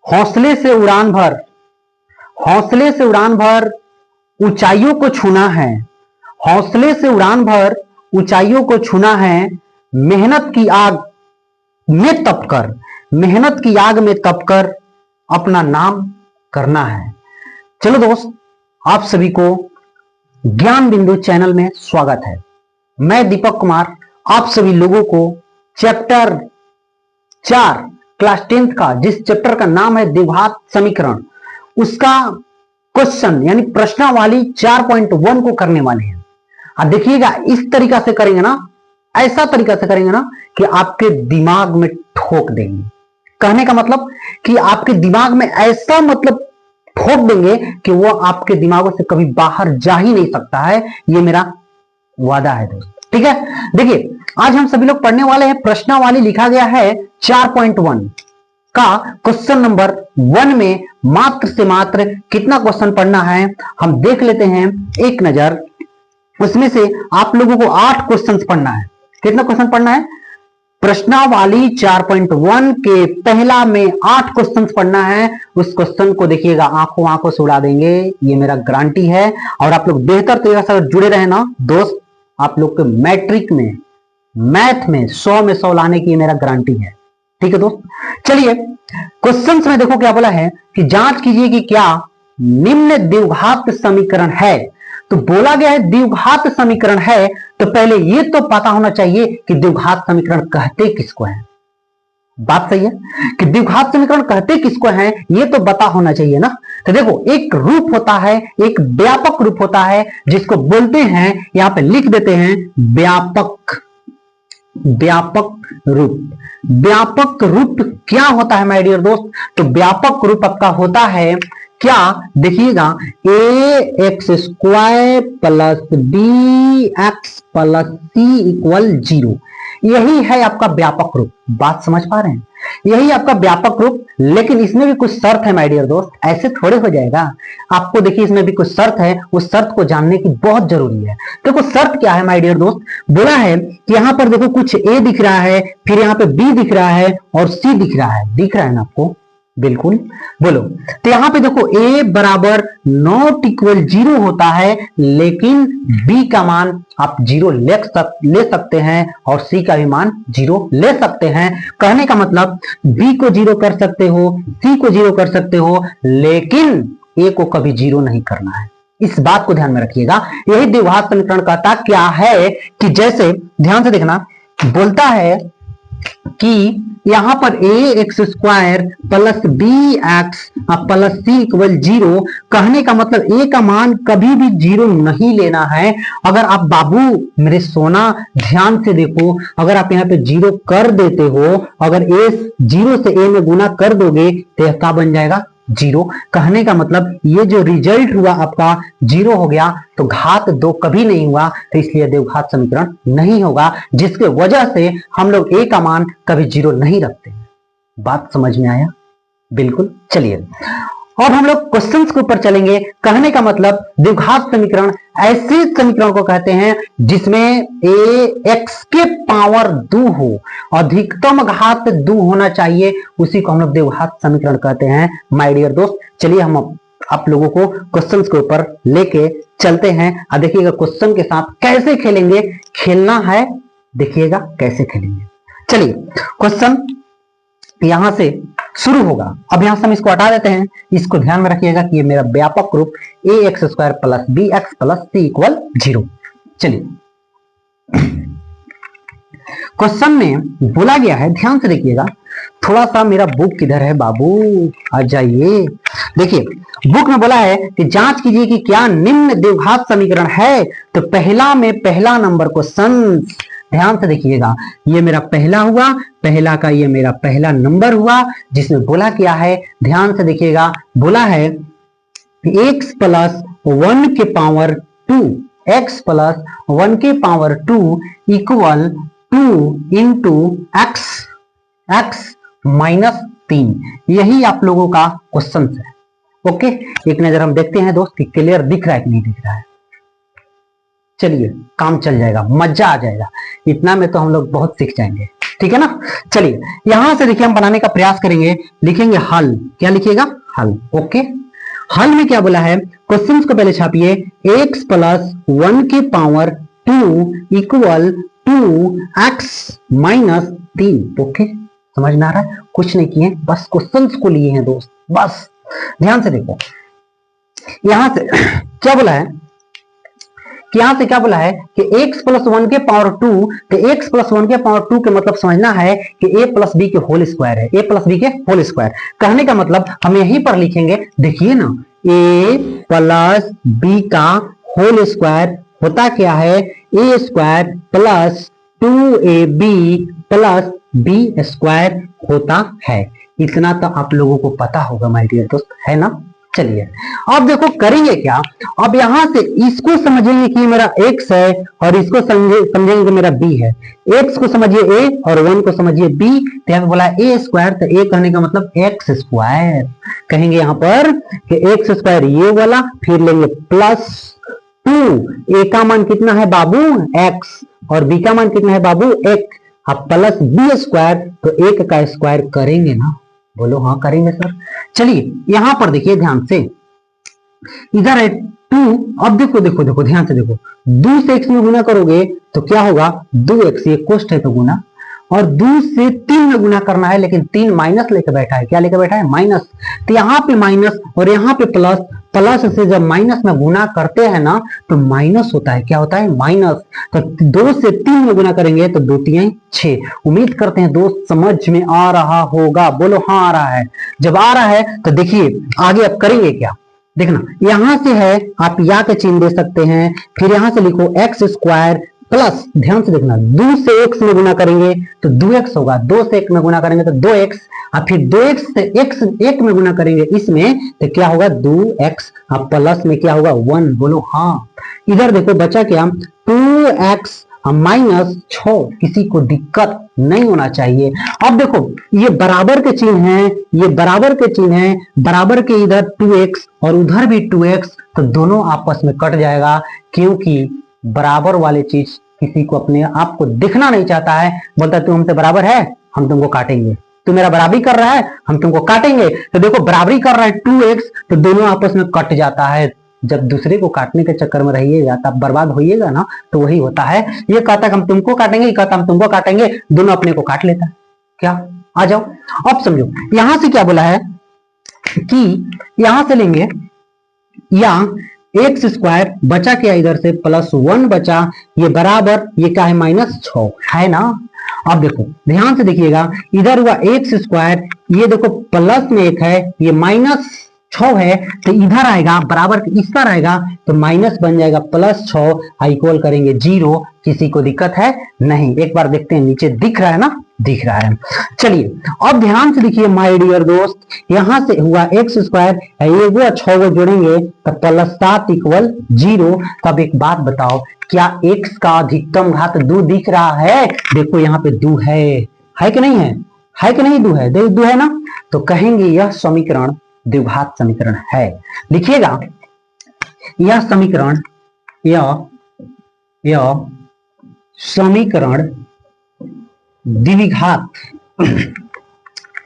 हौसले से उड़ान भर, हौसले से उड़ान भर ऊंचाइयों को छूना है, हौसले से उड़ान भर ऊंचाइयों को छूना है, मेहनत की आग में तपकर, मेहनत की आग में तपकर अपना नाम करना है। चलो दोस्त, आप सभी को ज्ञान बिंदु चैनल में स्वागत है। मैं दीपक कुमार आप सभी लोगों को चैप्टर 4 क्लास 10th का, जिस चैप्टर का नाम है द्विघात समीकरण, उसका क्वेश्चन यानी प्रश्नावली 4.1 को करने वाले हैं। अब देखिएगा, इस तरीका से करेंगे ना, ऐसा तरीका से करेंगे ना कि आपके दिमाग में ठोक देंगे। कहने का मतलब कि आपके दिमाग में ऐसा मतलब ठोक देंगे कि वो आपके दिमागों से कभी बाहर जा ही नहीं सकता है। ये मेरा वादा है दोस्त, ठीक है। देखिए, आज हम सभी लोग पढ़ने वाले हैं प्रश्नावली, लिखा गया है 4.1 का क्वेश्चन नंबर 1 में मात्र से मात्र कितना क्वेश्चन पढ़ना है हम देख लेते हैं एक नजर। उसमें से आप लोगों को 8 क्वेश्चन पढ़ना है। कितना क्वेश्चन पढ़ना है? प्रश्नावली 4.1 के पहला में 8 क्वेश्चन पढ़ना है। उस क्वेश्चन को देखिएगा, आंखों आंखों से उड़ा देंगे, ये मेरा गारंटी है। और आप लोग बेहतर तरीके से जुड़े रहे ना दोस्त, आप लोग के मैट्रिक में मैथ में 100 में 100 लाने की मेरा गारंटी है, ठीक है दोस्त। चलिए, क्वेश्चंस में देखो क्या बोला है कि जांच कीजिए कि क्या निम्न द्विघात समीकरण है। तो बोला गया है द्विघात समीकरण है, तो पहले ये तो पता होना चाहिए कि द्विघात समीकरण कहते किसको है। बात सही है कि द्विघात समीकरण कहते किसको है, ये तो पता होना चाहिए ना। तो देखो, एक रूप होता है, एक व्यापक रूप होता है, जिसको बोलते हैं, यहां पे लिख देते हैं व्यापक, व्यापक रूप। व्यापक रूप क्या होता है माय डियर दोस्त? तो व्यापक रूप आपका होता है क्या, देखिएगा, a x square plus b x plus c equal 0। यही है आपका व्यापक रूप। बात समझ पा रहे हैं? यही आपका व्यापक रूप। लेकिन इसमें भी कुछ शर्त है माय डियर दोस्त, ऐसे थोड़े हो जाएगा। आपको देखिए, इसमें भी कुछ शर्त है, उस शर्त को जानने की बहुत जरूरी है। देखो शर्त क्या है माय डियर दोस्त, बोला है कि यहां पर देखो कुछ ए दिख रहा है, फिर यहाँ पे बी दिख रहा है और सी दिख रहा है। दिख रहा है ना आपको? बिल्कुल, बोलो। तो यहां पे देखो a बराबर नॉट इक्वल 0 होता है, लेकिन b का मान आप 0 ले सकते हैं और c का भी मान 0 ले सकते हैं। कहने का मतलब b को 0 कर सकते हो, c को 0 कर सकते हो, लेकिन a को कभी 0 नहीं करना है। इस बात को ध्यान में रखिएगा। यही द्विघात समीकरण कहता क्या है कि जैसे ध्यान से देखना, बोलता है कि यहां पर a x square plus b x plus c equal 0। कहने का मतलब ए का मान कभी भी 0 नहीं लेना है। अगर आप बाबू मेरे सोना ध्यान से देखो, अगर आप यहाँ पे 0 कर देते हो, अगर ए 0 से ए में गुना कर दोगे तो यह क्या बन जाएगा? 0। कहने का मतलब ये जो रिजल्ट हुआ आपका 0 हो गया, तो घात 2 कभी नहीं हुआ, तो इसलिए द्विघात समीकरण नहीं होगा, जिसके वजह से हम लोग a का मान कभी 0 नहीं रखते। बात समझ में आया? बिल्कुल। चलिए, अब हम लोग क्वेश्चंस के ऊपर चलेंगे। कहने का मतलब द्विघात समीकरण ऐसे समीकरण को कहते हैं जिसमें a x के पावर 2 हो, अधिकतम घात 2 होना चाहिए, उसी को हम लोग द्विघात समीकरण कहते हैं माय डियर दोस्त। चलिए, हम आप लोगों को क्वेश्चंस के ऊपर लेके चलते हैं। अब देखिएगा क्वेश्चन के साथ कैसे खेलेंगे, खेलना है, देखिएगा कैसे खेलेंगे। चलिए, क्वेश्चन यहां से शुरू होगा। अब यहां से हम इसको हटा देते हैं। इसको ध्यान में रखिएगा कि ये मेरा व्यापक रूप a x square plus b x plus c equal 0। चलिए, क्वेश्चन में बोला गया है, ध्यान से देखिएगा। थोड़ा सा मेरा बुक किधर है बाबू, आ जाइए। देखिए, बुक में बोला है कि जांच कीजिए कि क्या निम्न द्विघात समीकरण है। तो पहला में पहला नंबर क्वेश्चन, ध्यान से देखिएगा, ये मेरा पहला हुआ, पहला का ये मेरा पहला नंबर हुआ, जिसमें बोला क्या है, ध्यान से देखिएगा। बोला है x प्लस 1 के पावर 2, x प्लस 1 के power 2 equal 2 into x minus 3। यही आप लोगों का क्वेश्चन है। ओके, एक नजर हम देखते हैं दोस्त कि क्लियर दिख रहा है कि नहीं दिख रहा है। चलिए काम चल जाएगा, मजा आ जाएगा, इतना में तो हम लोग बहुत सीख जाएंगे, ठीक है ना। चलिए यहां से देखिए हम बनाने का प्रयास करेंगे, लिखेंगे हल, क्या लिखिएगा, हल। ओके, हल में क्या बोला है, क्वेश्चंस को पहले छापिए, x प्लस 1 की power 2 equal to x minus 3। Okay, समझ में आ रहा है, कुछ नहीं किए, बस क्वेश्चंस को लिए हैं दोस्त, बस ध्यान से देखो। यहां से क्या बोला है कि यहां से क्या बोला है कि x प्लस 1 के पावर 2, तो x प्लस 1 के पावर 2 के मतलब समझना है कि a प्लस बी के होल स्क्वायर है, a प्लस बी के होल स्क्वायर। कहने का मतलब हम यहीं पर लिखेंगे, देखिए ना, a प्लस बी का होल स्क्वायर होता क्या है, a square plus 2ab plus B square होता है। इतना तो आप लोगों को पता होगा माय डियर दोस्त, है ना। चलिए अब देखो करेंगे क्या, अब यहां से इसको समझेंगे कि मेरा x है और इसको समझेंगे कि मेरा b है। x को समझिए a और 1 को समझिए b, तो यहाँ पे बोला a स्क्वायर, तो a कहने का मतलब x स्क्वायर, कहेंगे यहाँ पर कि x स्क्वायर ये वाला, फिर लेंगे प्लस 2, a का मान कितना है बाबू x और b का मान कितना है बाबू 1, अब प्लस b स्क्वायर, तो 1 का स्क्वायर करेंगे ना, बोलो हाँ करेंगे सर। चलिए यहां पर देखिए ध्यान से, इधर है 2, अब देखो देखो देखो ध्यान से देखो, 2 से x में गुना करोगे तो क्या होगा 2x, ये कोष्ट है तो गुना, और 2 से 3 में गुना करना है, लेकिन 3 माइनस लेके बैठा है, क्या लेके बैठा है माइनस, तो यहाँ पे माइनस और यहाँ पे प्लस, प्लस से जब माइनस में गुना करते हैं ना तो माइनस होता है, क्या होता है माइनस, तो 2 से 3 में गुना करेंगे तो 2 3 6। उम्मीद करते हैं दोस्त समझ में आ रहा होगा, बोलो हाँ आ रहा है। जब आ रहा है तो देखिए आगे अब करेंगे क्या, देखना यहां से है आप या के चिन्ह दे सकते हैं, फिर यहां से लिखो एक्स स्क्वायर प्लस, ध्यान से देखना 2 से x में गुना करेंगे तो 2x होगा, 2 से 1 में गुना करेंगे तो 2x, और फिर 2x से x 1 में गुना करेंगे इसमें तो क्या होगा 2x, अब प्लस में क्या होगा 1, बोलो हाँ। इधर देखो बचा क्या 2x माइनस 6, किसी को दिक्कत नहीं होना चाहिए। अब देखो ये बराबर के चिन्ह हैं, ये बराबर के चिन्ह हैं, बराबर के इधर 2x और उधर भी 2x, तो दोनों आपस में कट जाएगा, क्योंकि बराबर वाली चीज किसी को अपने आप को दिखना नहीं चाहता है, बोलता है तू हमसे बराबर है हम तुमको काटेंगे, तू मेरा बराबरी कर रहा है हम तुमको काटेंगे। तो देखो बराबरी कर रहा है 2x, तो दोनों आपस में कट जाता है। जब दूसरे को काटने के चक्कर में रहिएगा तब बर्बाद होइएगा ना, तो वही होता है, ये कहता है हम तुमको काटेंगे, ये कहता हम तुमको काटेंगे, दोनों अपने को काट लेता है। क्या आ जाओ अब समझो, यहां से क्या बोला है कि यहां से लेंगे या एक्स स्क्वायर बचा क्या इधर से प्लस 1 बचा, ये बराबर ये क्या है -6 है ना। अब देखो ध्यान से देखिएगा, इधर हुआ एक्स स्क्वायर, ये देखो प्लस में 1 है, ये -6 है, तो इधर आएगा बराबर इसका रहेगा तो माइनस बन जाएगा +6, इक्वल करेंगे 0, किसी को दिक्कत है नहीं। एक बार देखते हैं नीचे दिख रहा है ना, दिख रहा है। चलिए अब ध्यान से देखिए माय डियर दोस्त, यहां से हुआ एक्स स्क्वायर, ये वो 6 को जोड़ेंगे तो +7 = 0। तब एक बात बताओ, क्या x का अधिकतम घात 2 दिख रहा है? देखो यहाँ पे 2 है कि नहीं है, है कि नहीं 2 है, 2 है ना, तो कहेंगे यह समीकरण द्विघात समीकरण है। लिखिएगा यह समीकरण, यह समीकरण द्विघात,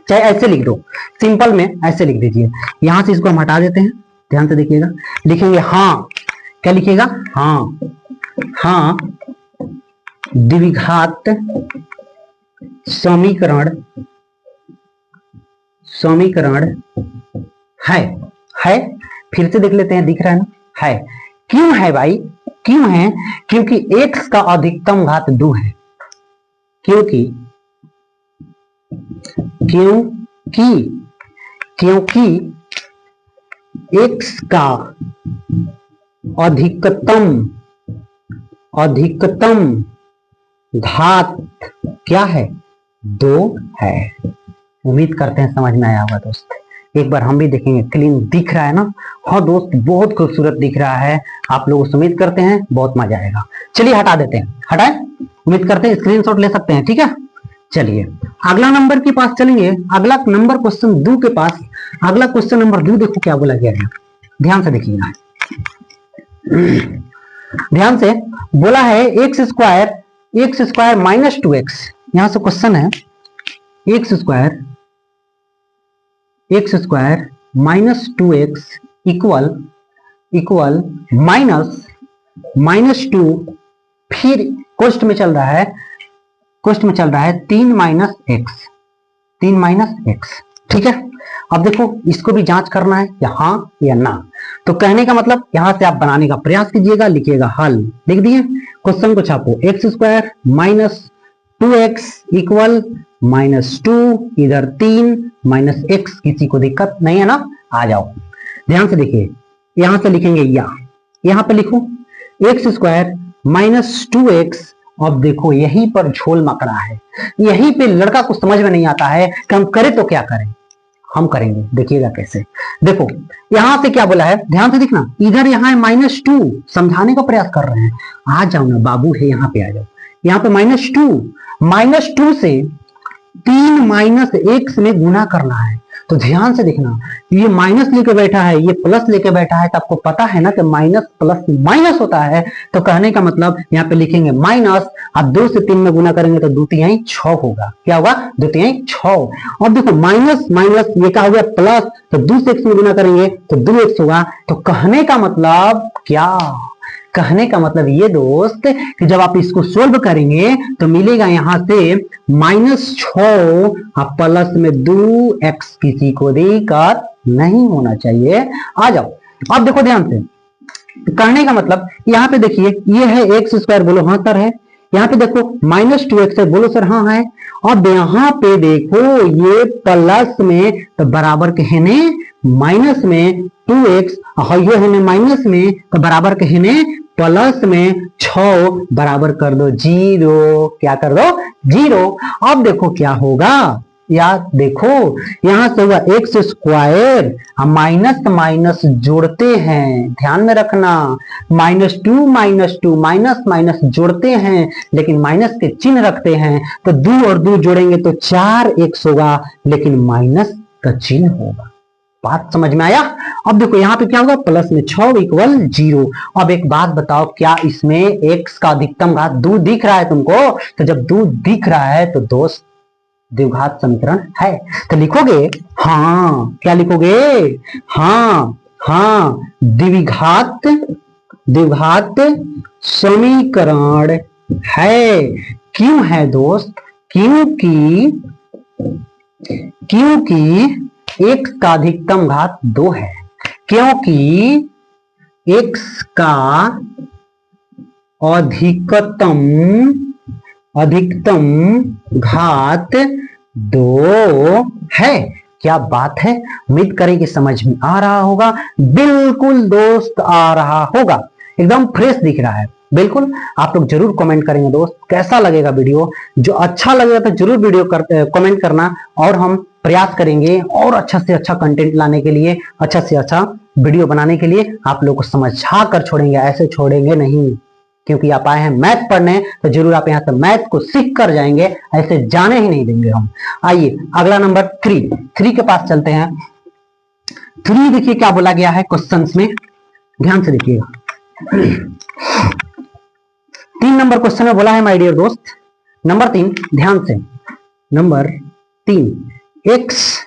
चाहे ऐसे लिख दो, सिंपल में ऐसे लिख दीजिए। यहां से इसको हम हटा देते हैं, ध्यान से देखिएगा, लिखेंगे हाँ, क्या लिखिएगा हाँ, हाँ द्विघात समीकरण है। फिर से देख लेते हैं, दिख रहा है ना, है। क्यों है भाई, क्यों है? क्योंकि x का अधिकतम घात 2 है, क्योंकि x का अधिकतम घात क्या है 2 है। उम्मीद करते हैं समझ में आया होगा दोस्त, एक बार हम भी देखेंगे। क्लीन दिख रहा है ना? हाँ दोस्त बहुत खूबसूरत दिख रहा है, आप लोग उम्मीद करते हैं बहुत मजा आएगा। चलिए हटा देते हैं, हटाएं, उम्मीद करते हैं स्क्रीनशॉट ले सकते हैं, ठीक है। चलिए अगला नंबर के पास चलेंगे, अगला नंबर क्वेश्चन 2 के पास। अगला क्वेश्चन नंबर 2 देखो क्या बोला गया है, ध्यान से देखिएगा। ध्यान से बोला है x स्क्वायर माइनस 2x, यहां से क्वेश्चन है x square minus 2x equal minus 2, फिर कोष्ट में चल रहा है 3 माइनस एक्स। ठीक है, अब देखो इसको भी जांच करना है या हाँ या ना। तो कहने का मतलब यहां से आप बनाने का प्रयास कीजिएगा, लिखिएगा हल, लिख दिए, क्वेश्चन को छापो, x square minus 2x equal minus 2, इधर 3 माइनस एक्स, किसी को दिक्कत नहीं है ना? आ जाओ, ध्यान से देखिए, यहां से लिखेंगे यहां पे लिखो एक्स स्क्वायर माइनस 2x। अब देखो यहीं पर झोल मकड़ा है, यहीं पे लड़का को समझ में नहीं आता है कि हम करें तो क्या करें। हम करेंगे, देखिएगा कैसे। देखो यहां से क्या बोला है, ध्यान से देखना, इधर यहाँ है माइनस 2, समझाने का प्रयास कर रहे हैं। आ जाओ ना बाबू, है यहाँ पे आ जाओ, यहाँ पे माइनस 2 से 3 माइनस एक्स में गुना करना है। तो ध्यान से देखना, ये माइनस लेके बैठा है, ये प्लस लेके बैठा है, तो आपको पता है ना कि माइनस प्लस माइनस होता है। तो कहने का मतलब यहाँ पे लिखेंगे माइनस, अब 2 से 3 में गुना करेंगे तो 2 तिहाई 6 होगा। क्या होगा? 2 तिहाई 6। और देखो माइनस माइनस ये क्या हो गया? प्लस, तो 2 से x में गुना करेंगे तो 2x होगा। तो कहने का मतलब क्या? कहने का मतलब ये दोस्त कि जब आप इसको सोल्व करेंगे तो मिलेगा यहां से माइनस 6 प्लस में 2x, किसी को दिक्कत नहीं होना चाहिए। आ जाओ, अब देखो ध्यान से, कहने का मतलब यहाँ पे देखिए, ये है एक्स स्क्वायर, बोलो हाँ सर है। यहाँ पे देखो माइनस 2x है, बोलो सर हाँ है। अब यहाँ पे देखो ये प्लस में तो बराबर कहने माइनस में 2x, ये है माइनस में तो बराबर कहने प्लस में 6, बराबर कर दो 0। क्या कर दो? 0। अब देखो क्या होगा, यार देखो यहां से हुआ एक्स स्क्वायर, हम माइनस माइनस जोड़ते हैं, ध्यान में रखना, माइनस टू माइनस माइनस जोड़ते हैं, लेकिन माइनस के चिन्ह रखते हैं। तो 2 और 2 जोड़ेंगे तो 4x होगा, लेकिन माइनस का चिन्ह होगा। बात समझ में आया? अब देखो यहाँ पे क्या होगा, प्लस में 6 इक्वल 0। अब एक बात बताओ, क्या इसमें x का अधिकतम घात 2 दिख रहा है तुमको? तो जब 2 दिख रहा है तो दोस्त द्विघात समीकरण है। तो लिखोगे हाँ, क्या लिखोगे? हाँ, द्विघात समीकरण है। क्यों है दोस्त? क्योंकि x का अधिकतम घात 2 है, क्योंकि x का अधिकतम घात 2 है। क्या बात है, उम्मीद करें कि समझ में आ रहा होगा। बिल्कुल दोस्त आ रहा होगा, एकदम फ्रेश दिख रहा है। बिल्कुल, आप लोग जरूर कमेंट करेंगे दोस्त, कैसा लगेगा वीडियो। जो अच्छा लगेगा तो जरूर वीडियो कमेंट करना, और हम प्रयास करेंगे और अच्छा से अच्छा कंटेंट लाने के लिए, अच्छा से अच्छा वीडियो बनाने के लिए। आप लोग को समझा कर छोड़ेंगे, ऐसे छोड़ेंगे नहीं, क्योंकि आप आए हैं मैथ पढ़ने, तो जरूर आप यहाँ से मैथ को सीख कर जाएंगे, ऐसे जाने ही नहीं देंगे हम। आइए अगला नंबर 3 के पास चलते हैं। 3 देखिए क्या बोला गया है क्वेश्चंस में, ध्यान से देखिएगा। 3 नंबर क्वेश्चन में बोला है माय डियर दोस्त, नंबर 3, ध्यान से, नंबर 3, x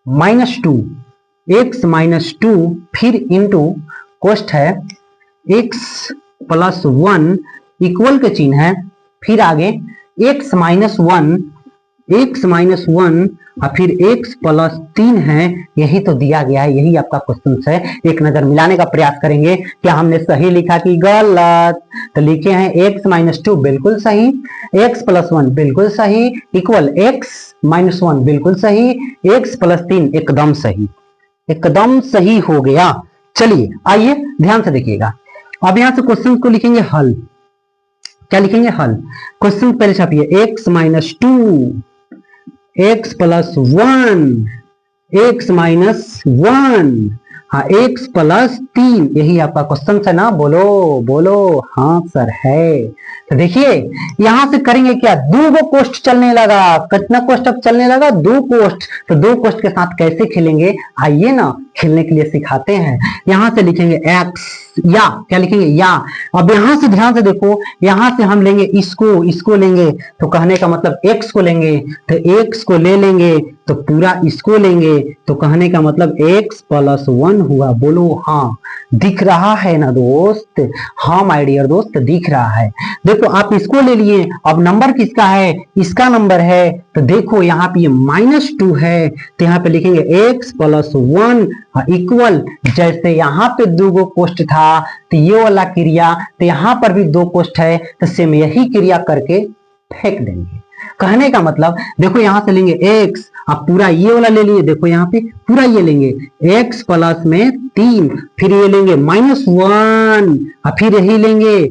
माइनस 2 फिर इंटू कोष्ट है x प्लस 1 इक्वल के चिन्ह है, फिर आगे x माइनस 1 और फिर x प्लस 3 है। यही तो दिया गया है, यही आपका क्वेश्चन है। एक नजर मिलाने का प्रयास करेंगे, क्या हमने सही लिखा कि गलत? तो लिखे हैं x माइनस 2 बिल्कुल सही, x प्लस 1 बिल्कुल सही, इक्वल x माइनस 1 बिल्कुल सही, x प्लस 3 एकदम सही, एकदम सही हो गया। चलिए आइए ध्यान से देखिएगा, अब यहां से क्वेश्चन को लिखेंगे हल। क्या लिखेंगे? हल। क्वेश्चन पहले छापिए, x minus 2, x plus 1, x minus 1, हाँ x प्लस 3, यही आपका क्वेश्चन है ना? बोलो हाँ सर है। तो देखिए यहां से करेंगे क्या, 2 कोष्ट चलने लगा। कितना कोष्ट अब चलने लगा? 2 कोष्ट। तो 2 कोष्ट के साथ कैसे खेलेंगे, आइए ना खेलने के लिए सिखाते हैं। यहां से लिखेंगे x, या क्या लिखेंगे, या। अब यहां से ध्यान से देखो, यहां से हम लेंगे इसको लेंगे, तो कहने का मतलब x को लेंगे, तो x को ले लेंगे तो पूरा इसको लेंगे, तो कहने का मतलब x प्लस 1 हुआ। बोलो हाँ, दिख रहा है ना दोस्त? हाँ माय डियर दोस्त, दिख रहा है। देखो आप इसको ले लिए, अब नंबर किसका है, इसका नंबर है, तो देखो यहाँ पे -2 है, तो यहाँ पे लिखेंगे x प्लस 1 इक्वल, जैसे यहाँ पे 2 गो कोष्ठ था तो ये वाला क्रिया, तो यहाँ पर भी 2 कोष्ठ है, तो सेम यही क्रिया करके फेंक देंगे। कहने का मतलब देखो यहां से लेंगे x, अब पूरा ये वाला ले लिए, देखो यहाँ पे पूरा ये लेंगे x प्लस में 3, फिर ये लेंगे -1, फिर यही लेंगे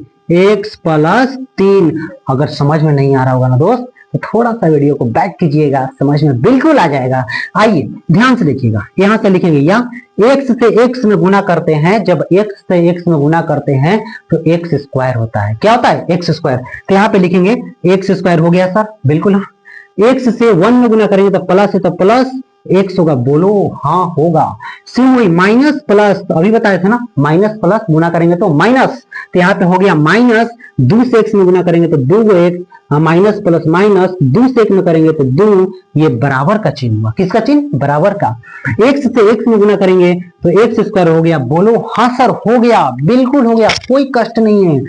x प्लस 3। अगर समझ में नहीं आ रहा होगा ना दोस्त, तो थोड़ा सा वीडियो को बैक कीजिएगा, समझ में बिल्कुल आ जाएगा। आइए ध्यान से देखिएगा, यहां से लिखेंगे या x से x में गुना करते हैं, जब x से x में गुना करते हैं तो x स्क्वायर होता है। क्या होता है, x स्क्वायर। तो यहाँ पे लिखेंगे x स्क्वायर हो गया सर, बिल्कुल हाँ। x से 1 में गुना करेंगे तो प्लस है, तो प्लस x होगा। बोलो हाँ होगा। सेम वही माइनस प्लस, तो अभी बताए थे ना, माइनस प्लस गुना करेंगे तो माइनस, तो यहाँ पे हो गया माइनस, 2 से x में गुना करेंगे तो 2 x, माइनस प्लस माइनस, 2 से 1 में करेंगे तो 2, ये बराबर का चिन्ह हुआ। किसका चिन्ह, बराबर का। x से x में गुना करेंगे तो x स्क्वायर हो गया। बोलो हाँ सर हो गया, बिल्कुल हो गया, कोई कष्ट नहीं है।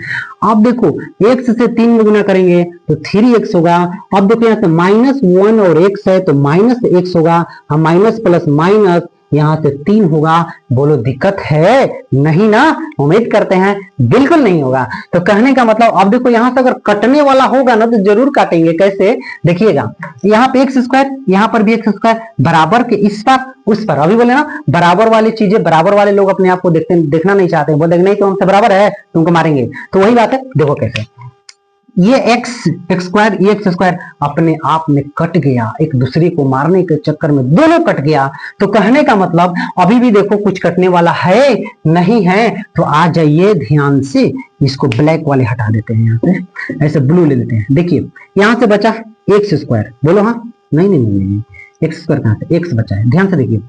अब देखो x से 3 में गुना करेंगे तो 3x होगा। अब देखो यहाँ से -1 और x है तो -x होगा, माइनस प्लस माइनस, यहाँ से 3 होगा। बोलो दिक्कत है नहीं ना, उम्मीद करते हैं बिल्कुल नहीं होगा। तो कहने का मतलब अब देखो यहाँ से अगर कटने वाला होगा ना तो जरूर काटेंगे। कैसे, देखिएगा यहाँ पे x स्क्वायर, यहाँ पर भी x स्क्वायर, बराबर के इस पर उस पर। अभी बोले ना बराबर वाली चीजें, बराबर वाले लोग अपने आप को देखना नहीं चाहते, वो देखना ही तो हमसे बराबर है, तुमको मारेंगे। तो वही बात है, देखो कैसे ये x स्क्वायर, ये x स्क्वायर अपने आप में कट गया, एक दूसरे को मारने के चक्कर में दोनों कट गया। तो कहने का मतलब अभी भी देखो कुछ कटने वाला है नहीं है। तो आ जाइए ध्यान से, इसको ब्लैक वाले हटा देते हैं, यहाँ से ऐसे ब्लू ले लेते हैं। देखिए यहाँ से बचा x स्क्वायर, बोलो हाँ, नहीं नहीं नहीं नहीं, x स्क्वायर कहाँ से, x बचा है। ध्यान से देखिए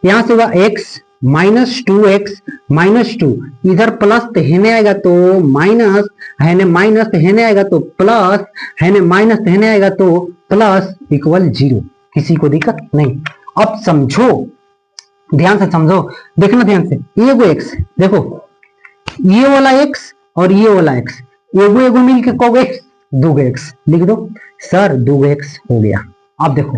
यहाँ से हुआ x -2x -2, इधर प्लस तो हेने आएगा तो माइनस, हेने माइनस तो हेने आएगा तो प्लस, हेने माइनस तो हेने आएगा तो प्लस, इक्वल 0। किसी को दिक्कत नहीं। अब समझो, ध्यान से समझो, देखना ध्यान से, ये वो x, देखो ये वाला x और ये वाला x, एगो एगो मिल के कौगो x, 2 x लिख दो सर, 2 x हो गया। अब देखो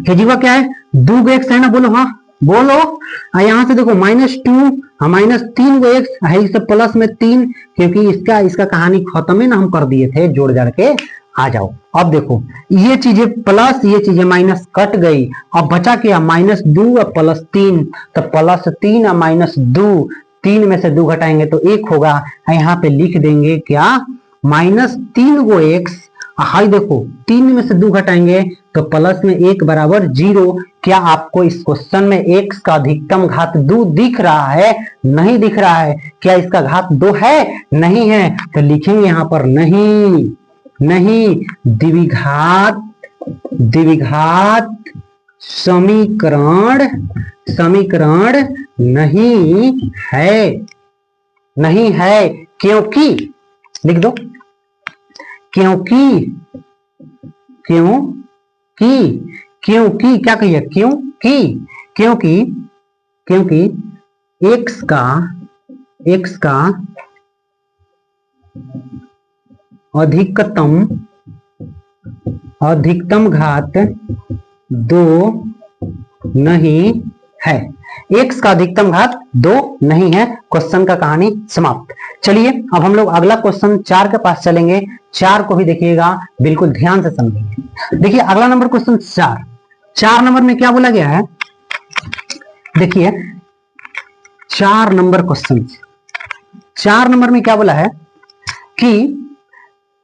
जीवा क्या है, 2 x है ना, बोलो हाँ, बोलो। यहां से देखो -2 -3 गो x है, इसे प्लस में 3, क्योंकि इसका कहानी खत्म है ना, हम कर दिए थे जोड़ जाड़ के। आ जाओ अब देखो ये चीजें प्लस, ये चीजें माइनस कट गई। अब बचा क्या, -2 और +3, तो +3 और -2, 3 में से 2 घटाएंगे तो 1 होगा। यहाँ पे लिख देंगे क्या, -3 गो x, हाई देखो 3 में से 2 घटाएंगे तो प्लस में 1 बराबर 0। क्या आपको इस क्वेश्चन में x का अधिकतम घात 2 दिख रहा है, नहीं दिख रहा है? क्या इसका घात 2 है, नहीं है? तो लिखेंगे यहाँ पर नहीं, नहीं, द्विघात समीकरण नहीं है, नहीं है। क्योंकि लिख दो, क्योंकि क्या कहिए, क्योंकि x का अधिकतम घात 2 नहीं है। x का अधिकतम घात 2 नहीं है। क्वेश्चन का कहानी समाप्त। चलिए अब हम लोग अगला क्वेश्चन 4 के पास चलेंगे। 4 को भी देखिएगा, बिल्कुल ध्यान से समझिए। देखिए अगला नंबर क्वेश्चन 4 नंबर में क्या बोला गया है, देखिए 4 नंबर क्वेश्चन, 4 नंबर में क्या बोला है कि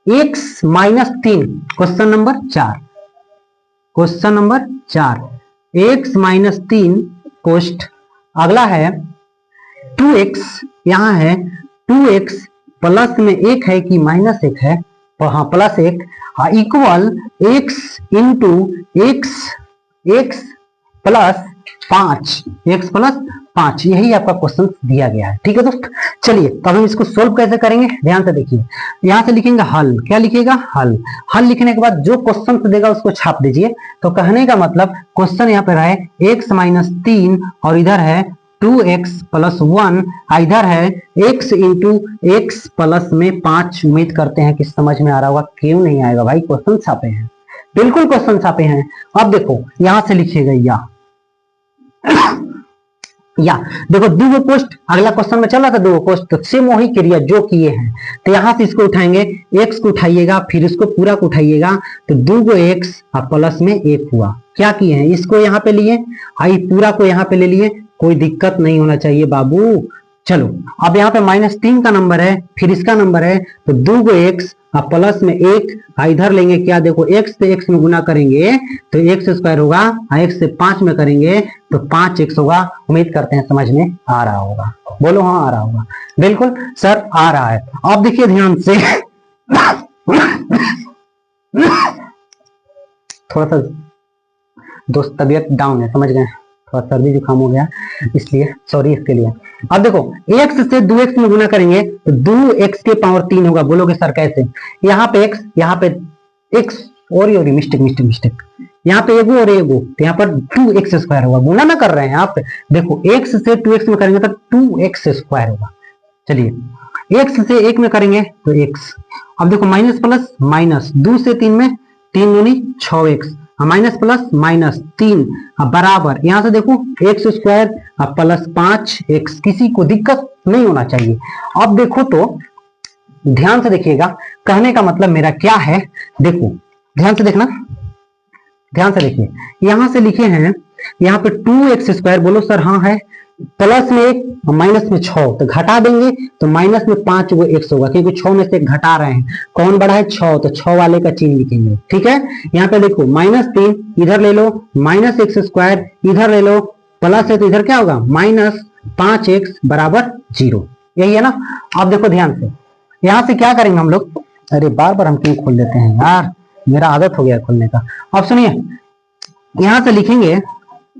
x -3, question number 4, x -3 post, अगला है 2x, यहां है 2x प्लस में 1 है कि -1 है, हाँ +1, equal x into x plus 5, x plus 5, यही आपका क्वेश्चन दिया गया है। ठीक है दोस्त, चलिए तो हम इसको सोल्व कैसे करेंगे, ध्यान से देखिए। यहां से लिखेंगे हल, क्या लिखिएगा, हल। हल लिखने के बाद जो क्वेश्चन देगा उसको छाप दीजिए। तो कहने का मतलब क्वेश्चन यहाँ पे रहा है x माइनस 3 और इधर है 2x प्लस 1, इधर है x इंटू एक्स प्लस में 5। उम्मीद करते हैं कि समझ में आ रहा होगा। क्यों नहीं आएगा भाई, क्वेश्चन छापे हैं, बिल्कुल क्वेश्चन छापे हैं। अब देखो यहां से लिखिएगा या देखो दो पोस्ट, अगला क्वेश्चन में चला था दो पोस्ट, तो सेम वही क्रिया जो किए हैं। तो यहां से इसको उठाएंगे, x को उठाइएगा, फिर इसको पूरा को उठाइएगा, तो 2x और प्लस में 1 हुआ। क्या किए हैं, इसको यहाँ पे लिए, आई पूरा को यहाँ पे ले लिए, कोई दिक्कत नहीं होना चाहिए बाबू। चलो अब यहाँ पे -3 का नंबर है, फिर इसका नंबर है, तो 2x और प्लस में 1, इधर लेंगे क्या, देखो x से x में गुना करेंगे तो x स्क्वायर होगा, x से 5 में करेंगे तो 5x होगा। उम्मीद करते हैं समझ में आ रहा होगा, बोलो हाँ आ रहा होगा, बिल्कुल सर आ रहा है। अब देखिए ध्यान से थोड़ा सा दोस्त तबीयत डाउन है, समझ गए, थोड़ा सर्दी जुकाम हो गया इसलिए सॉरी इसके लिए। अब देखो x से 2x में गुना करेंगे तो 2x के पावर 3 होगा। बोलोगे सर कैसे, यहाँ पे x, यहाँ पे x और मिस्टेक, यहाँ पे एगो और एगो, तो यहाँ पर 2x स्क्वायर होगा। गुना ना कर रहे हैं आप, देखो x से 2x में करेंगे तो 2x स्क्वायर होगा। चलिए x से 1 में करेंगे तो x, अब देखो माइनस प्लस माइनस, 2 से 3 में 3 दूनी 6x, माइनस प्लस माइनस 3 बराबर, यहां से देखो x स्क्वायर प्लस 5x, किसी को दिक्कत नहीं होना चाहिए। अब देखो तो ध्यान से देखिएगा, कहने का मतलब मेरा क्या है, देखो ध्यान से देखना, ध्यान से देखिए, यहां से लिखे हैं यहाँ पे 2x स्क्वायर, बोलो सर हाँ है, प्लस में 1 माइनस में 6, तो घटा देंगे तो माइनस में 5 वो x होगा, क्योंकि 6 में से 1 घटा रहे हैं, कौन बड़ा है 6, तो 6 वाले का चिन्ह लिखेंगे। ठीक है, यहाँ पे देखो -3 इधर ले लो, माइनस x स्क्वायर इधर ले लो, प्लस है तो इधर क्या होगा माइनस 5x बराबर 0, यही है ना। अब देखो ध्यान से, यहाँ से क्या करेंगे हम लोग, अरे बार बार हम क्यों खोल लेते हैं यार, मेरा आदत हो गया खोलने का। अब सुनिए, यहां से लिखेंगे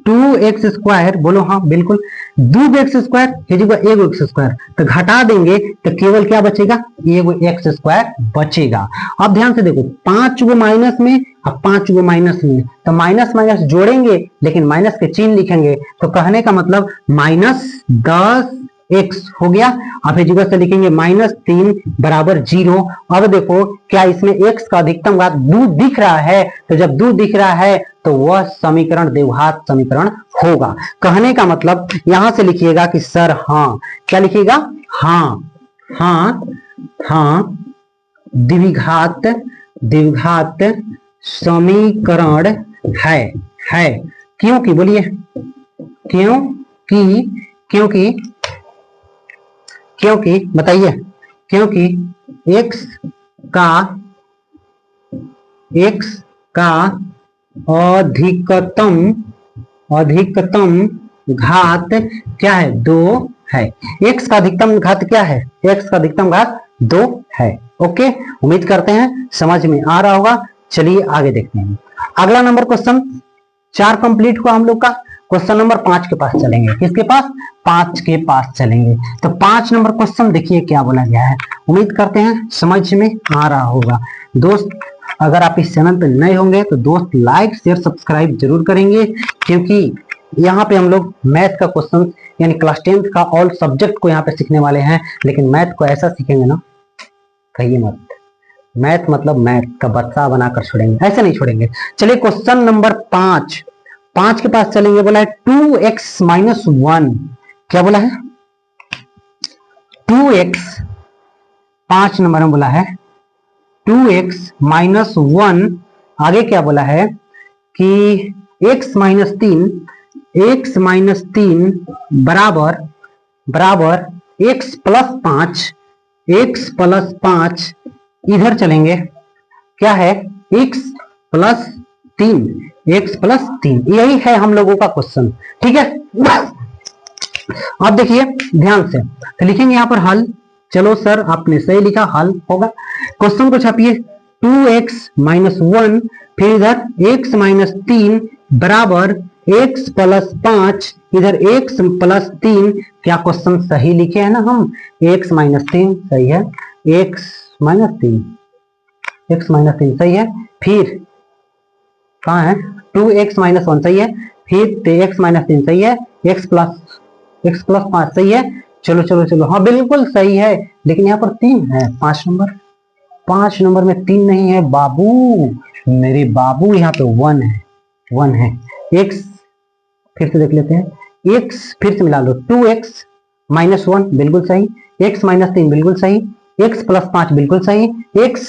2x स्क्वायर, बोलो हाँ बिल्कुल, 2x स्क्वायर एगो x स्क्वायर, तो घटा देंगे तो केवल क्या बचेगा, एगो x स्क्वायर बचेगा। अब ध्यान से देखो, 5 गो माइनस में अब 5 गो माइनस में, तो माइनस माइनस जोड़ेंगे लेकिन माइनस के चिन्ह लिखेंगे, तो कहने का मतलब -10x हो गया। अब इस जगह से लिखेंगे -3 बराबर 0। अब देखो क्या इसमें x का अधिकतम घात 2 दिख रहा है, तो जब 2 दिख रहा है तो वह समीकरण द्विघात समीकरण होगा। कहने का मतलब यहां से लिखिएगा कि सर हाँ, क्या लिखिएगा, हाँ हाँ हाँ द्विघात समीकरण है। क्योंकि बोलिए, क्योंकि बताइए, क्योंकि x का अधिकतम घात क्या है, 2 है। x का अधिकतम घात क्या है, x का अधिकतम घात 2 है। ओके, उम्मीद करते हैं समझ में आ रहा होगा। चलिए आगे देखते हैं। अगला नंबर क्वेश्चन 4 कंप्लीट हुआ हम लोग का। क्वेश्चन नंबर 5 के पास चलेंगे। किसके पास, 5 के पास चलेंगे। तो 5 नंबर क्वेश्चन देखिए क्या बोला गया है। उम्मीद करते हैं समझ में आ रहा होगा। दोस्त अगर आप इस चैनल पर नए होंगे तो दोस्त लाइक शेयर सब्सक्राइब जरूर करेंगे, क्योंकि यहाँ पे हम लोग मैथ का क्वेश्चन यानी क्लास 10th का ऑल सब्जेक्ट को यहाँ पे सीखने वाले हैं। लेकिन मैथ को ऐसा सीखेंगे ना, कहिए मत, मैथ मतलब मैथ का बच्चा बनाकर छोड़ेंगे, ऐसे नहीं छोड़ेंगे। चलिए क्वेश्चन नंबर 5 के पास चलेंगे। बोला है 2x माइनस 1, क्या बोला है 2x, 5 नंबर में बोला है 2x माइनस 1, आगे क्या बोला है कि x माइनस 3 बराबर x प्लस 5, इधर चलेंगे क्या है x प्लस 3, यही है हम लोगों का क्वेश्चन। ठीक है, अब देखिए ध्यान से, तो लिखेंगे यहां पर हल। चलो सर आपने सही लिखा, हल होगा। क्वेश्चन को छापिए 2x माइनस 1, फिर इधर x माइनस 3 बराबर x प्लस 5, इधर x प्लस 3। क्या क्वेश्चन सही लिखे हैं ना हम? x माइनस 3 सही है, x माइनस 3, x माइनस 3 सही है। फिर कहाँ है? 2x माइनस 1 सही है, फिर x माइनस 3 सही है, x प्लस 5 सही है। चलो चलो चलो, हाँ बिल्कुल सही है, लेकिन यहाँ पर 3 है, 5 नंबर में 3 नहीं है बाबू, मेरे बाबू, यहाँ पे 1 है। x फिर से देख लेते हैं, x फिर से मिला लो, 2x माइनस 1 बिल्कुल सही, x माइनस 3 बिल्कुल सही, x प्लस 5 बिल्कुल सही, x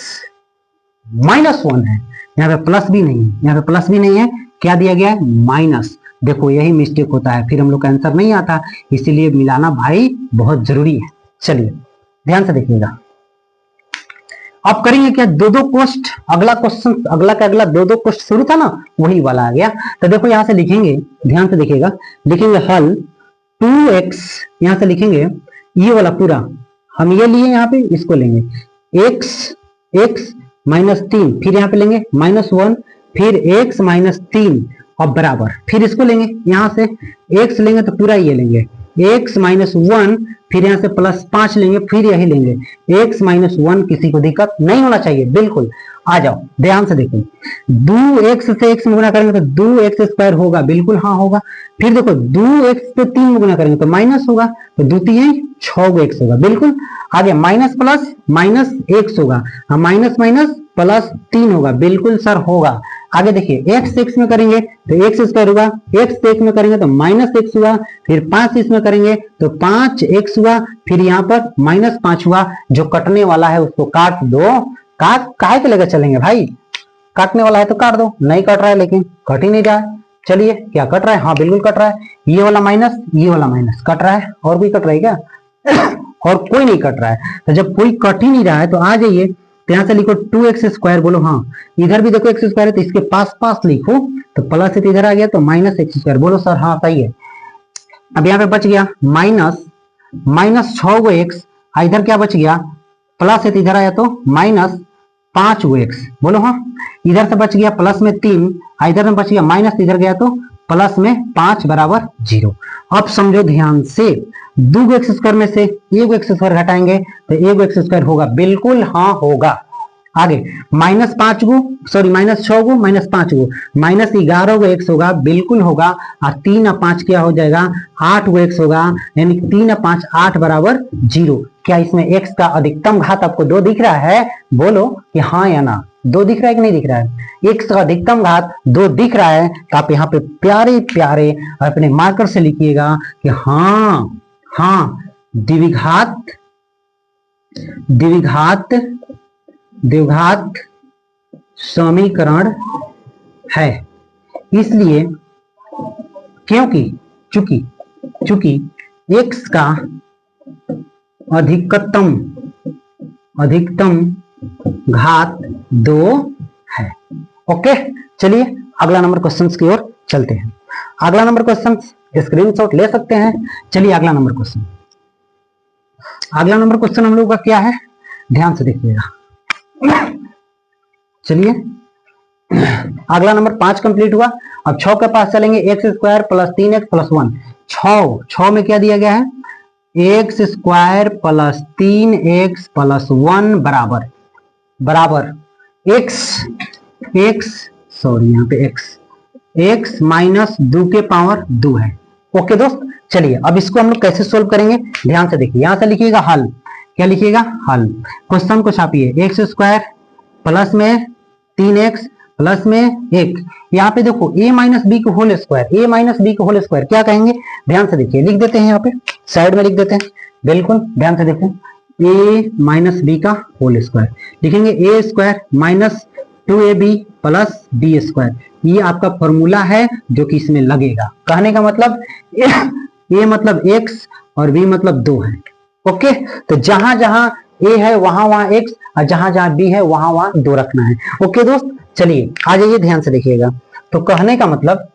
माइनस 1 है, यहाँ पे प्लस भी नहीं है, यहाँ पे प्लस भी नहीं है, क्या दिया गया है? माइनस। देखो यही मिस्टेक होता है, फिर हम लोग का आंसर नहीं आता, इसीलिए मिलाना भाई बहुत जरूरी है। चलिए ध्यान से देखिएगा, अब करेंगे क्या? दो क्वेश्चन, अगला क्वेश्चन, अगला का अगला दो क्वेश्चन शुरू था ना, वही वाला आ गया। तो देखो यहां से लिखेंगे, ध्यान से देखिएगा, लिखेंगे हल 2x, यहां से लिखेंगे ये वाला पूरा, हम ये लिए यहाँ पे, इसको लेंगे x माइनस 3, फिर यहाँ पे लेंगे माइनस 1, फिर x माइनस 3 और बराबर, फिर इसको लेंगे, यहां से x लेंगे तो पूरा ये लेंगे, x माइनस 1, फिर यहां से प्लस 5 लेंगे, फिर यही लेंगे x माइनस 1। किसी को दिक्कत नहीं होना चाहिए, बिल्कुल आ जाओ, ध्यान से देखो, 2x से x में गुना करेंगे तो 2x स्क्वायर होगा, बिल्कुल हाँ होगा। फिर देखो 2x पे 3 में गुना करेंगे तो माइनस होगा, तो 2 3 6 x होगा, बिल्कुल। आगे माइनस प्लस माइनस x होगा, हाँ माइनस माइनस प्लस 3 होगा, बिल्कुल सर होगा। आगे देखिए x में करेंगे तो x स्क्वायर होगा, x 1 में करेंगे तो माइनस x हुआ, फिर 5 इसमें करेंगे तो 5x हुआ, फिर यहाँ पर माइनस 5 हुआ। जो कटने वाला है उसको काट दो, काहे के लेकर चलेंगे भाई, काटने वाला है तो काट दो, नहीं कट रहा है, लेकिन कट ही नहीं रहा है। चलिए क्या कट रहा है? हाँ बिल्कुल कट रहा है, ये वाला माइनस ये वाला माइनस कट रहा है, और भी कट रहा है क्या? और कोई नहीं कट रहा है, तो जब कोई कट ही नहीं रहा है तो आ जाइए, तो यहां से लिखो 2x स्क्वायर, बोलो हाँ, इधर भी देखो x स्क्वायर है तो इसके पास पास लिखो, तो प्लस है तो इधर आ गया तो माइनस x स्क्वायर, बोलो सर हाँ सही है। अब यहाँ पे बच गया माइनस 6x, इधर क्या बच गया? प्लस है तो इधर आया तो माइनस 5x, बोलो हाँ। इधर से बच गया प्लस में 3, इधर में बच गया माइनस, इधर गया तो प्लस में 5 बराबर 0। अब समझो ध्यान से, 2x स्क्वायर में से 1x स्क्वायर घटाएंगे तो 1x स्क्वायर होगा, बिल्कुल हाँ होगा। आगे माइनस 5 गो, सॉरी माइनस 6 गो माइनस 5 गो, माइनस 11 गो x होगा, बिल्कुल होगा। और 3 और 5 क्या हो जाएगा? 8 गो x होगा, यानी 3 और 5 8 बराबर 0। क्या इसमें x का अधिकतम घात आपको 2 दिख रहा है? बोलो कि हाँ या ना, 2 दिख रहा है कि नहीं दिख रहा है? x का अधिकतम घात 2 दिख रहा है, तो आप यहाँ पे प्यारे प्यारे अपने मार्कर से लिखिएगा कि हाँ द्विघात समीकरण है। इसलिए क्योंकि चूंकि x का अधिकतम घात 2 है। ओके, चलिए अगला नंबर क्वेश्चन की ओर चलते हैं। अगला नंबर क्वेश्चन स्क्रीनशॉट ले सकते हैं। चलिए अगला नंबर क्वेश्चन हम लोग का क्या है, ध्यान से देखिएगा। चलिए अगला नंबर 5 कंप्लीट हुआ। अब 6 के पास चलेंगे, x square plus 3x plus 1। 6 में क्या दिया गया है? X square plus 3x plus 1 बराबर x माइनस 2 के पावर 2 है। ओके दोस्त, चलिए अब इसको हम लोग कैसे सोल्व करेंगे, ध्यान से देखिए। यहां से लिखिएगा हल, क्या लिखिएगा? हल। क्वेश्चन को छापिए, एक्स स्क्वायर प्लस में 3x प्लस में 1, यहाँ पे देखो a माइनस बी का होल स्क्वायर, क्या कहेंगे? ध्यान से देखिए, लिख देते हैं, यहाँ पे साइड में लिख देते हैं, बिल्कुल ध्यान से देखें। a माइनस बी का होल स्क्वायर लिखेंगे, a square minus 2ab plus B square. ये आपका फॉर्मूला है जो कि इसमें लगेगा। कहने का मतलब a मतलब x और b मतलब 2 है। ओके, तो जहां जहां a है वहां x, और जहां जहां b है वहां 2 रखना है। ओके दोस्त, चलिए आ जाइए, ध्यान से देखिएगा। तो कहने का मतलब,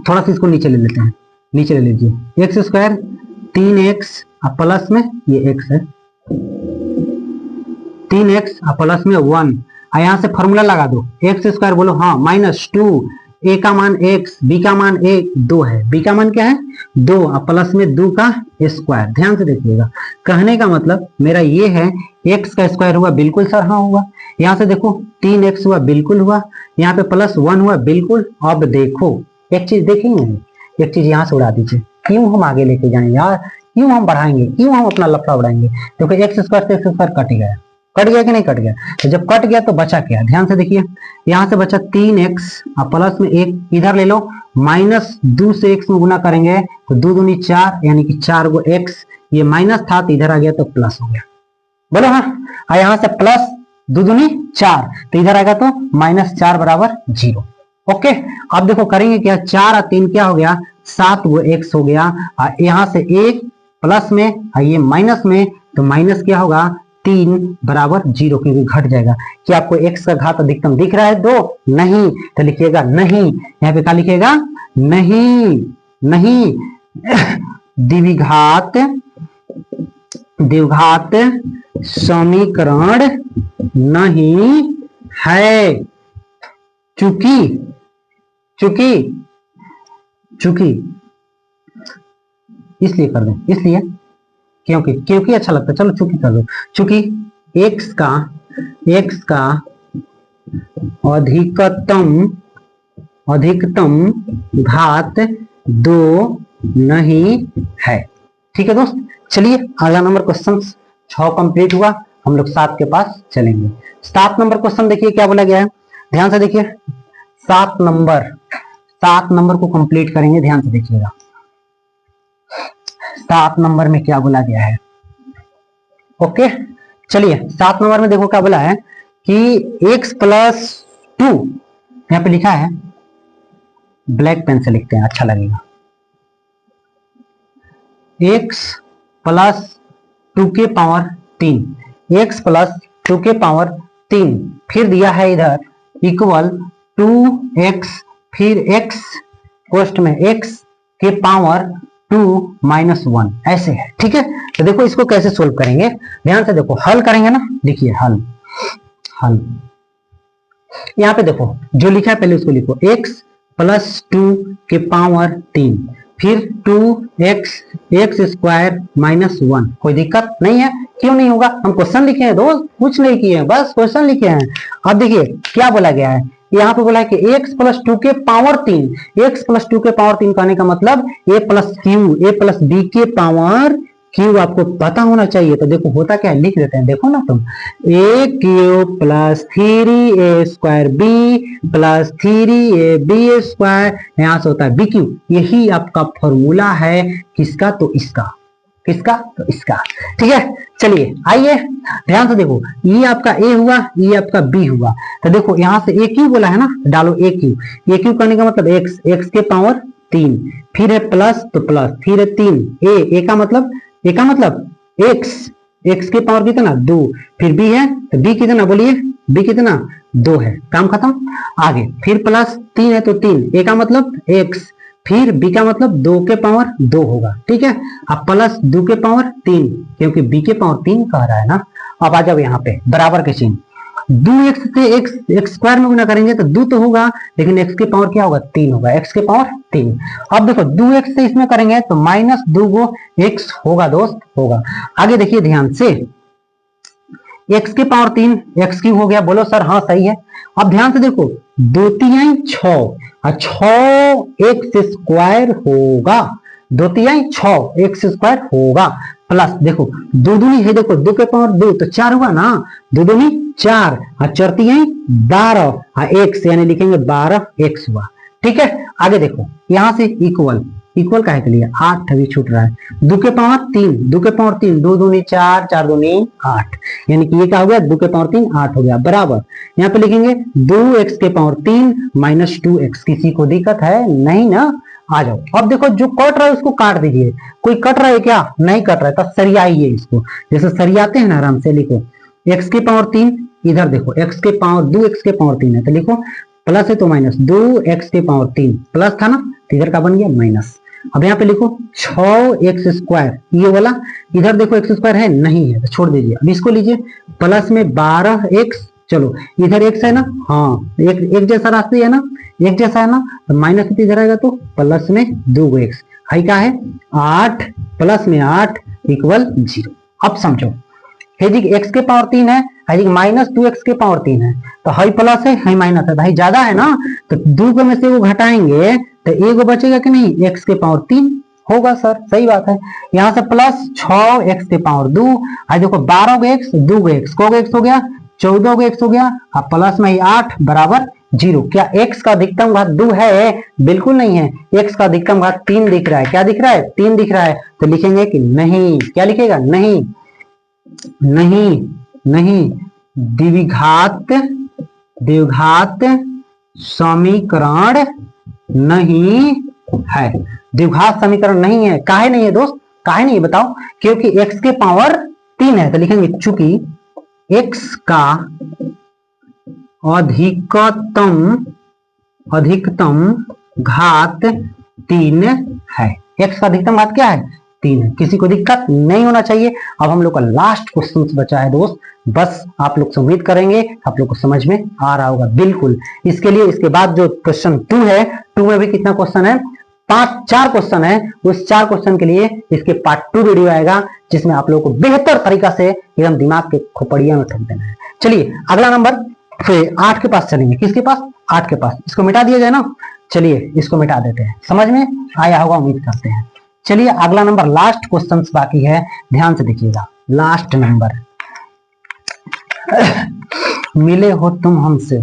थोड़ा सा इसको नीचे ले लेते हैं, नीचे ले लीजिए। एक्स स्क्वायर 3x प्लस में ये x है, 3x प्लस में 1, यहां से फॉर्मूला लगा दो। एक्स स्क्वायर बोलो हाँ माइनस 2 ए का मान x, b का मान 2 है, b का मान क्या है 2 और प्लस में 2 का स्क्वायर। ध्यान से देखिएगा, कहने का मतलब मेरा ये है x का स्क्वायर हुआ बिल्कुल सर, हाँ हुआ। यहाँ से देखो 3x हुआ बिल्कुल हुआ, यहाँ पे +1 हुआ बिल्कुल। अब देखो एक चीज देखेंगे, एक चीज यहाँ से उड़ा दीजिए, क्यों हम आगे लेके जाएंगे यार, क्यों हम बढ़ाएंगे, क्यों हम अपना लफड़ा बढ़ाएंगे। देखो एक्स स्क्वायर से एक्स स्क्वायर कट गया, कट गया कि नहीं कट गया, तो जब कट गया तो बचा क्या, ध्यान से देखिए, यहाँ से बचा 3x और प्लस में 1 इधर ले लो, -2 से x में गुना करेंगे तो 2 दूनी 4 यानी कि 4 गो x, ये माइनस था तो इधर आ गया तो प्लस हो गया, बोलो हाँ। और यहाँ से प्लस 2 दूनी 4 तो इधर आएगा तो -4 बराबर 0। ओके, अब देखो करेंगे क्या, 4 और 3 क्या हो गया 7 गो x हो गया, और यहाँ से 1 प्लस में और ये माइनस में, तो माइनस क्या होगा 3 बराबर 0, क्योंकि घट जाएगा। क्या आपको x का घात अधिकतम दिख रहा है 2? नहीं, तो लिखिएगा नहीं, यहाँ पे क्या लिखिएगा नहीं, नहीं द्विघात समीकरण नहीं है, चूंकि इसलिए कर दें, इसलिए क्योंकि अच्छा लगता है, चलो चूंकि कर दो, चूंकि x का अधिकतम घात 2 नहीं है। ठीक है दोस्त, चलिए अगला नंबर क्वेश्चन 6 कंप्लीट हुआ, हम लोग 7 के पास चलेंगे। 7 नंबर क्वेश्चन देखिए क्या बोला गया है, ध्यान से देखिए, 7 नंबर को कंप्लीट करेंगे, ध्यान से देखिएगा। 7 नंबर में क्या बोला गया है, ओके चलिए 7 नंबर में देखो क्या बोला है कि x + 2, यहाँ पे लिखा है, ब्लैक पेन से लिखते हैं अच्छा लगेगा, x + 2 के पावर 3, x + 2 के पावर 3, फिर दिया है इधर इक्वल 2x, फिर x कोष्ठ में x के पावर 2 - 1 ऐसे है। ठीक है, तो देखो इसको कैसे सोल्व करेंगे, ध्यान से देखो, हल करेंगे ना, देखिए हल यहाँ पे देखो जो लिखा है पहले उसको लिखो, x + 2 के पावर 3, फिर 2x² - 1, कोई दिक्कत नहीं है, क्यों नहीं होगा, हम क्वेश्चन लिखे हैं दोस्त, कुछ नहीं किए हैं, बस क्वेश्चन लिखे हैं। अब देखिए क्या बोला गया है, यहाँ पे बोला है कि x + 2 के पावर 3, x + 2 के पावर 3 कहने का मतलब a + b के पावर क्यू आपको पता होना चाहिए। तो देखो होता क्या है, लिख देते हैं, देखो ना तुम, a³ + 3a² b + 3ab², यहां से होता है bq, यही आपका फॉर्मूला है किसका, तो इसका, किसका, तो इसका। ठीक है, चलिए आइए ध्यान से देखो, ये आपका a हुआ, ये आपका b हुआ, तो देखो यहाँ से aq बोला है ना, डालो aq करने का मतलब x के पावर 3, फिर है प्लस तो प्लस, फिर है 3 a का मतलब x के पावर कितना 2, फिर b है तो b कितना, बोलिए b कितना 2 है, काम खत्म। आगे फिर प्लस 3 है तो 3, a का मतलब x, फिर b का मतलब 2 के पावर 2 होगा। ठीक है, अब प्लस 2 के पावर 3, क्योंकि b के पावर 3 कह रहा है ना। अब आ जाओ यहाँ पे बराबर के चिन्ह, 2x से x² में गुना करेंगे तो 2 तो होगा, लेकिन x के पावर क्या होगा 3 होगा, x के पावर 3। अब देखो 2x से इसमें करेंगे तो -2 गो x होगा दोस्त, होगा। आगे देखिए ध्यान से, x के पावर 3 x³ हो गया, बोलो सर हाँ सही है। अब ध्यान से देखो 2 × 6 और 6x² होगा, 2 × 6x² होगा, प्लस देखो 2 दूनी है, देखो 2 के पावर 2 तो 4 हुआ ना, 2 दूनी 4 और 4 × 12 और x यानी लिखेंगे 12x हुआ। ठीक है, आगे देखो यहाँ से इक्वल काहे के लिए, 8 अभी छूट रहा है, 2 के पावर 3, 2 के पावर 3, 2 दूनी 4, 4 दूनी 8, यानी कि ये क्या हो गया 2 के पावर 3 8 हो गया, बराबर यहाँ पे लिखेंगे 2x के पावर 3 - 2x। किसी को दिक्कत है नहीं ना, आ जाओ। अब देखो जो कट रहा है उसको काट दीजिए, कोई कट रहा है क्या, नहीं कट रहा है तो सरियाइए इसको, जैसे सरियाते हैं ना आराम से, लिखो x के पावर 3, इधर देखो x के पावर 2x के पावर 3 है तो लिखो प्लस है तो माइनस, 2x के पावर 3 प्लस था ना, इधर का बन गया माइनस। अब यहाँ पे लिखो 6x², ये वाला इधर देखो x² है नहीं है तो छोड़ दीजिए। अब इसको लीजिए प्लस में 12x, चलो इधर x है ना, हाँ एक जैसा रास्ते है ना, एक जैसा है ना, तो माइनस कितनी इधर आएगा तो प्लस में 2x, हाई क्या है 8 प्लस में 8 इक्वल 0। अब समझो है जी x के पावर 3 है, है जी माइनस 2x के पावर 3 है, तो हाई प्लस है हाई माइनस है, भाई ज्यादा है ना, तो 2 में से वो घटाएंगे तो एक बचेगा कि नहीं, x के पावर 3 होगा सर, सही बात है। यहाँ से प्लस 6x के पावर 2, आज देखो 12x 2x को x हो गया, 14x हो गया, अब प्लस में 8 बराबर 0। क्या x का अधिकतम घात 2 है? बिल्कुल नहीं है, x का अधिकतम घात 3 दिख रहा है। क्या दिख रहा है? 3 दिख रहा है। तो लिखेंगे कि नहीं, क्या लिखेगा? नहीं नहीं नहीं, द्विघात समीकरण नहीं है, द्विघात समीकरण नहीं है। काहे नहीं है दोस्त, काहे नहीं है बताओ? क्योंकि x के पावर 3 है, तो लिखेंगे चूंकि x का अधिकतम घात 3 है। x का अधिकतम घात क्या है? 3 है। किसी को दिक्कत नहीं होना चाहिए। अब हम लोग का लास्ट क्वेश्चन बचा है दोस्त, बस आप लोग से उम्मीद करेंगे आप लोग को समझ में आ रहा होगा बिल्कुल। इसके लिए इसके बाद जो क्वेश्चन 2 है, 2 में भी कितना क्वेश्चन है? 4 क्वेश्चन है। उस 4 क्वेश्चन के लिए इसके पार्ट 2 वीडियो आएगा, जिसमें आप लोगों को बेहतर तरीका से एकदम दिमाग के खोपड़िया में ठोक देना है। चलिए अगला नंबर फिर 8 के पास चलेंगे। किसके पास? 8 के पास। इसको मिटा दिया जाए ना, चलिए इसको मिटा देते हैं। समझ में आया होगा उम्मीद करते हैं। चलिए अगला नंबर, लास्ट क्वेश्चन बाकी है, ध्यान से देखिएगा। लास्ट नंबर, मिले हो तुम हमसे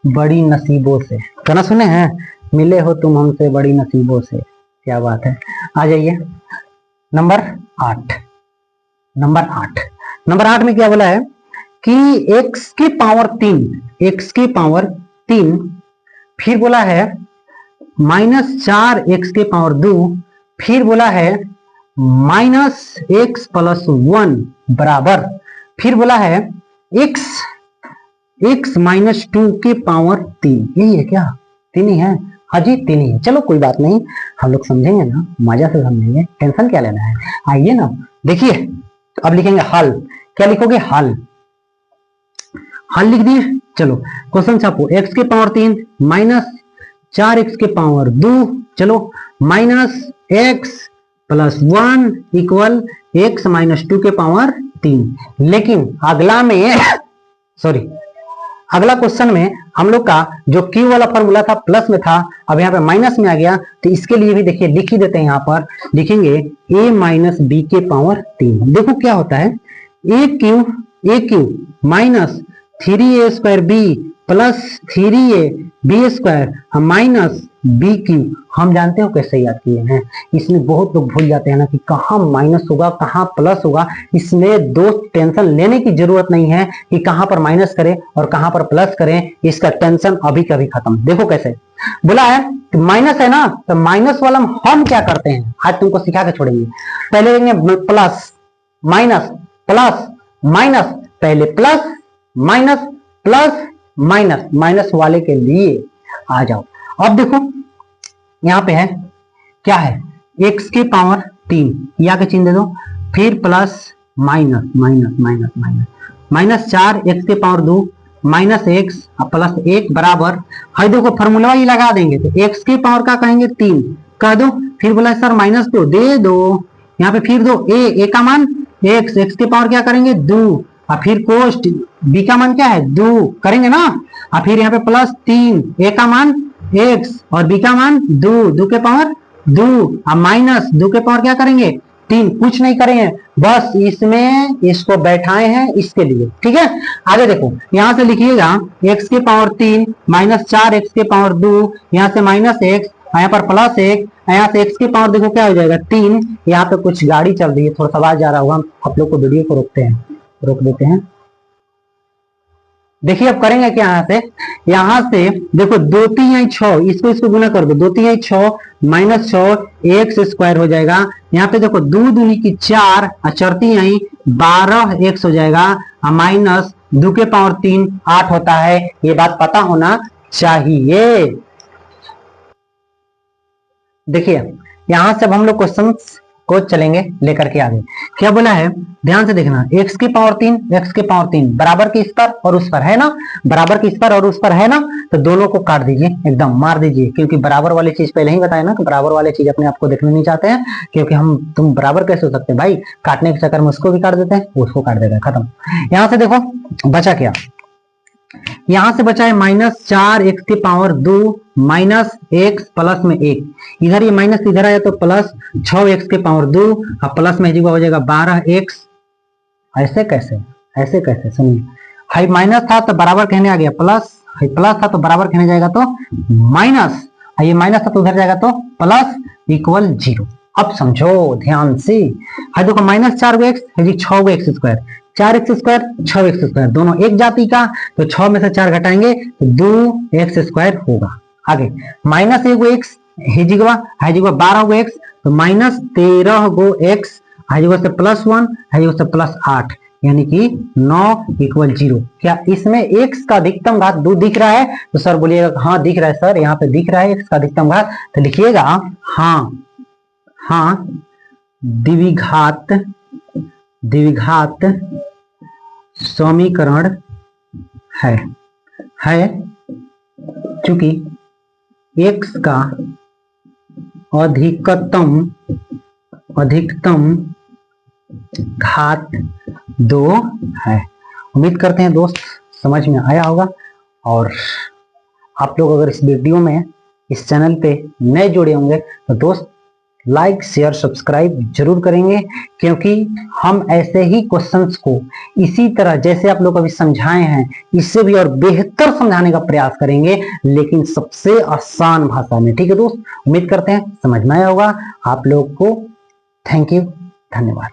बड़ी नसीबों से, गाना सुने हैं? मिले हो तुम हमसे बड़ी नसीबों से, क्या बात है। आ जाइए नंबर 8। नंबर 8 में क्या बोला है कि x की पावर 3, फिर बोला है -4x के पावर 2, फिर बोला है -x + 1 बराबर, फिर बोला है x -2 के पावर 3। यही है क्या? 3 ही है? हाँ जी 3 ही है। चलो कोई बात नहीं, हम लोग समझेंगे ना, मजा से समझेंगे, टेंशन क्या लेना है। आइए ना देखिए, अब लिखेंगे हल। क्या लिखोगे? हल लिख दिए। चलो क्वेश्चन छापो। x के पावर 3 -4x के पावर 2, चलो -x + 1 इक्वल x -2 के पावर 3। लेकिन अगला में अगला क्वेश्चन में हम लोग का जो q वाला फॉर्मूला था प्लस में था, अब यहाँ पे माइनस में आ गया, तो इसके लिए भी देखिए लिख ही देते हैं। यहाँ पर लिखेंगे a - b के पावर 3। देखो क्या होता है, a Q -3a² b + 3ab² minus bq। हम जानते हो कैसे याद किए हैं? इसमें बहुत लोग भूल जाते हैं ना कि कहाँ माइनस होगा कहाँ प्लस होगा। इसमें दोस्त टेंशन लेने की जरूरत नहीं है कि कहाँ पर माइनस करें और कहाँ पर प्लस करें, इसका टेंशन अभी कभी खत्म। देखो कैसे बोला है, तो माइनस है ना, तो माइनस वाला हम क्या करते हैं, आज तुमको सिखा के छोड़ेंगे। पहले लेंगे प्लस माइनस प्लस माइनस, पहले plus minus plus minus, minus वाले के लिए आ जाओ। अब देखो यहाँ पे है क्या है, x के पावर 3 या के चिन्ह दे दो, फिर प्लस माइनस -4x के पावर 2 -x + 1 बराबर, है देखो फॉर्मूला ही लगा देंगे, तो x के पावर का कहेंगे 3 कह दो, फिर बोला सर माइनस दो दे दो, यहाँ पे फिर दो a का मान x के पावर क्या करेंगे 2, और फिर कोष्ट b का मान क्या है 2 करेंगे ना, और फिर यहाँ पे +3 a का मान x और b का मान 2 के पावर 2 और माइनस 2 के पावर क्या करेंगे 3। कुछ नहीं करेंगे, बस इसमें इसको बैठाए हैं इसके लिए, ठीक है। आगे देखो यहाँ से लिखिएगा x के पावर 3 -4x के पावर 2, यहाँ से -x, यहाँ पर +1, यहाँ से x के पावर देखो क्या हो जाएगा 3। यहाँ पे कुछ गाड़ी चल रही है, थोड़ा सा आवाज आ रहा होगा, आप लोग को वीडियो को रोक देते हैं। देखिए अब करेंगे क्या, यहाँ से देखो 2 3 6, इसको गुना कर दो, 2 3 6 -6 x² हो जाएगा। यहाँ पे देखो 2 दूनी की 4 और 4 3 12x हो जाएगा, माइनस 2 के पावर 3 8 होता है। ये बात पता होना चाहिए। देखिए यहां से अब हम लोग क्वेश्चंस को चलेंगे लेकर के आगे। क्या बोला है ध्यान से देखना, x के पावर 3 बराबर के इस पर और उस पर है ना, बराबर के इस पर और उस पर है ना, तो दोनों को काट दीजिए, एकदम मार दीजिए, क्योंकि बराबर वाली चीज पहले ही बताया ना कि बराबर वाली चीज अपने आप को देखना नहीं चाहते हैं, क्योंकि तुम बराबर कैसे हो सकते हैं भाई, काटने के चक्कर में उसको भी काट देते हैं, उसको काट देते हैं, खत्म। यहां से देखो बचा क्या, यहां से बचा है -4x⁻² माइनस x प्लस में 1, इधर ये माइनस इधर आया तो प्लस 6x⁻² और प्लस में हो जाएगा 12x। ऐसे कैसे, ऐसे कैसे, सुनिए, हाई माइनस था तो बराबर कहने आ गया प्लस, हाई प्लस था तो बराबर कहने जाएगा तो माइनस, ये माइनस था तो उधर जाएगा तो प्लस इक्वल 0। अब समझो ध्यान से, हाई देखो -4x है जी 6x², 4x² 6x², दोनों एक जाति का, तो 6 में से 4 घटाएंगे तो 2x² होगा। आगे -1x है जी 12x, तो -13x है से +1 है से +8, यानी कि 9 = 0। क्या इसमें x का अधिकतम घात 2 दिख रहा है? तो सर बोलिएगा हाँ दिख रहा है सर, यहाँ पे दिख रहा है x का अधिकतम घात, तो लिखिएगा हाँ, हाँ द्विघात समीकरण है चूंकि x का अधिकतम घात 2 है। उम्मीद करते हैं दोस्त समझ में आया होगा, और आप लोग अगर इस वीडियो में इस चैनल पे नए जुड़े होंगे तो दोस्त लाइक शेयर सब्सक्राइब जरूर करेंगे, क्योंकि हम ऐसे ही क्वेश्चंस को इसी तरह जैसे आप लोग अभी समझाए हैं इससे भी और बेहतर समझाने का प्रयास करेंगे, लेकिन सबसे आसान भाषा में। ठीक है दोस्त, उम्मीद करते हैं समझ में आया होगा आप लोग को। थैंक यू, धन्यवाद।